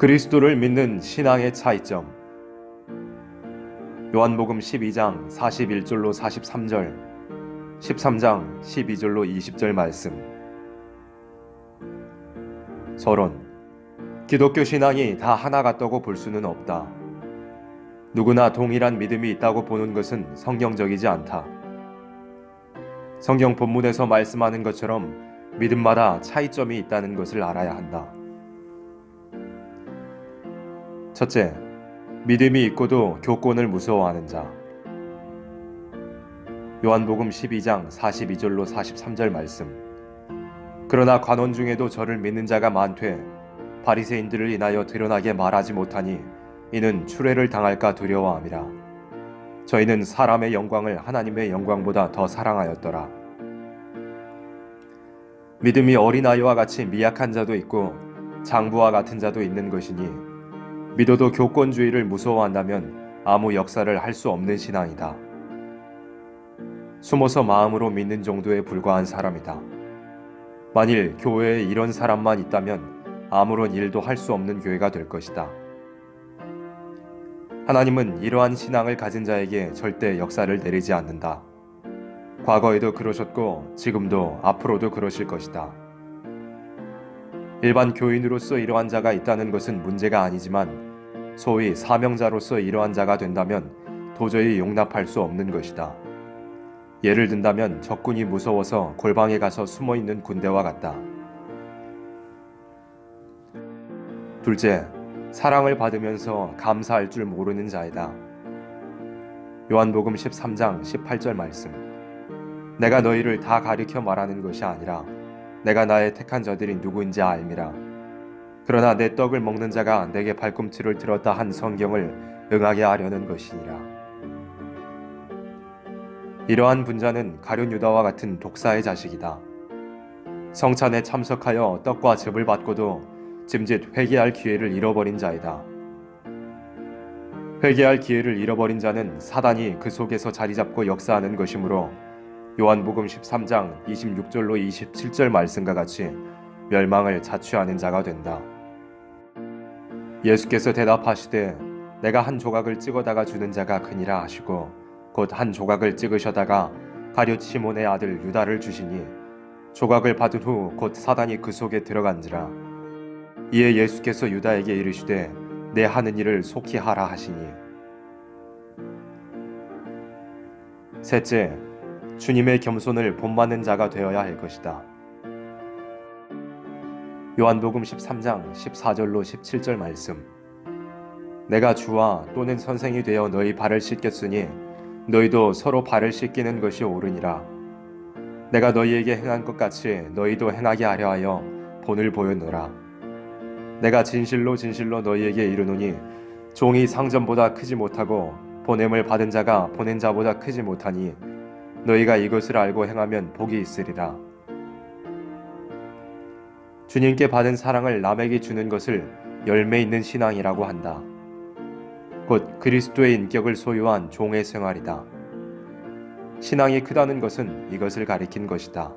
그리스도를 믿는 신앙의 차이점. 요한복음 12장 41절로 43절, 13장 12절로 20절 말씀. 서론. 기독교 신앙이 다 하나 같다고 볼 수는 없다. 누구나 동일한 믿음이 있다고 보는 것은 성경적이지 않다. 성경 본문에서 말씀하는 것처럼 믿음마다 차이점이 있다는 것을 알아야 한다. 첫째, 믿음이 있고도 교권을 무서워하는 자. 요한복음 12장 42절로 43절 말씀. 그러나 관원 중에도 저를 믿는 자가 많되 바리새인들을 인하여 드러나게 말하지 못하니 이는 추례를 당할까 두려워함이라. 저희는 사람의 영광을 하나님의 영광보다 더 사랑하였더라. 믿음이 어린아이와 같이 미약한 자도 있고 장부와 같은 자도 있는 것이니 믿어도 교권주의를 무서워한다면 아무 역사를 할 수 없는 신앙이다. 숨어서 마음으로 믿는 정도에 불과한 사람이다. 만일 교회에 이런 사람만 있다면 아무런 일도 할 수 없는 교회가 될 것이다. 하나님은 이러한 신앙을 가진 자에게 절대 역사를 내리지 않는다. 과거에도 그러셨고 지금도 앞으로도 그러실 것이다. 일반 교인으로서 이러한 자가 있다는 것은 문제가 아니지만 소위 사명자로서 이러한 자가 된다면 도저히 용납할 수 없는 것이다. 예를 든다면 적군이 무서워서 골방에 가서 숨어있는 군대와 같다. 둘째, 사랑을 받으면서 감사할 줄 모르는 자이다. 요한복음 13장 18절 말씀. 내가 너희를 다 가리켜 말하는 것이 아니라 내가 나의 택한 자들이 누구인지 알미라. 그러나 내 떡을 먹는 자가 내게 발꿈치를 들었다 한 성경을 응하게 하려는 것이니라. 이러한 분자는 가룟 유다와 같은 독사의 자식이다. 성찬에 참석하여 떡과 즙을 받고도 짐짓 회개할 기회를 잃어버린 자이다. 회개할 기회를 잃어버린 자는 사단이 그 속에서 자리잡고 역사하는 것이므로 요한복음 13장 26절로 27절 말씀과 같이 멸망을 자취하는 자가 된다. 예수께서 대답하시되 내가 한 조각을 찍어다가 주는 자가 크니라 하시고 곧 한 조각을 찍으셔다가 가룟 시몬의 아들 유다를 주시니 조각을 받은 후 곧 사단이 그 속에 들어간지라. 이에 예수께서 유다에게 이르시되 내 하는 일을 속히 하라 하시니. 셋째, 주님의 겸손을 본받는 자가 되어야 할 것이다. 요한복음 13장 14절로 17절 말씀. 내가 주와 또는 선생이 되어 너희 발을 씻겼으니 너희도 서로 발을 씻기는 것이 옳으니라. 내가 너희에게 행한 것 같이 너희도 행하게 하려 하여 본을 보였노라. 내가 진실로 진실로 너희에게 이르노니 종이 상전보다 크지 못하고 보냄을 받은 자가 보낸 자보다 크지 못하니 너희가 이것을 알고 행하면 복이 있으리라. 주님께 받은 사랑을 남에게 주는 것을 열매 있는 신앙이라고 한다. 곧 그리스도의 인격을 소유한 종의 생활이다. 신앙이 크다는 것은 이것을 가리킨 것이다.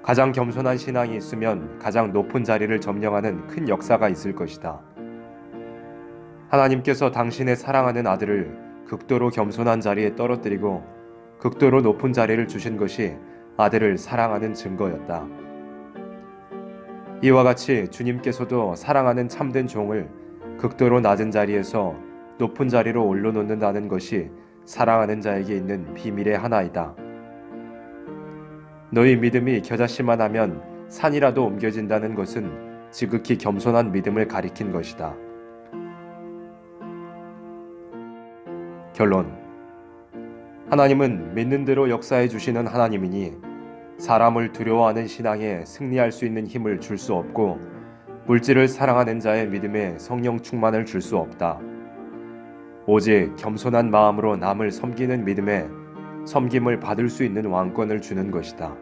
가장 겸손한 신앙이 있으면 가장 높은 자리를 점령하는 큰 역사가 있을 것이다. 하나님께서 당신의 사랑하는 아들을 극도로 겸손한 자리에 떨어뜨리고 극도로 높은 자리를 주신 것이 아들을 사랑하는 증거였다. 이와 같이 주님께서도 사랑하는 참된 종을 극도로 낮은 자리에서 높은 자리로 올려놓는다는 것이 사랑하는 자에게 있는 비밀의 하나이다. 너희 믿음이 겨자씨만 하면 산이라도 옮겨진다는 것은 지극히 겸손한 믿음을 가리킨 것이다. 결론. 하나님은 믿는 대로 역사해 주시는 하나님이니 사람을 두려워하는 신앙에 승리할 수 있는 힘을 줄 수 없고 물질을 사랑하는 자의 믿음에 성령 충만을 줄 수 없다. 오직 겸손한 마음으로 남을 섬기는 믿음에 섬김을 받을 수 있는 왕권을 주는 것이다.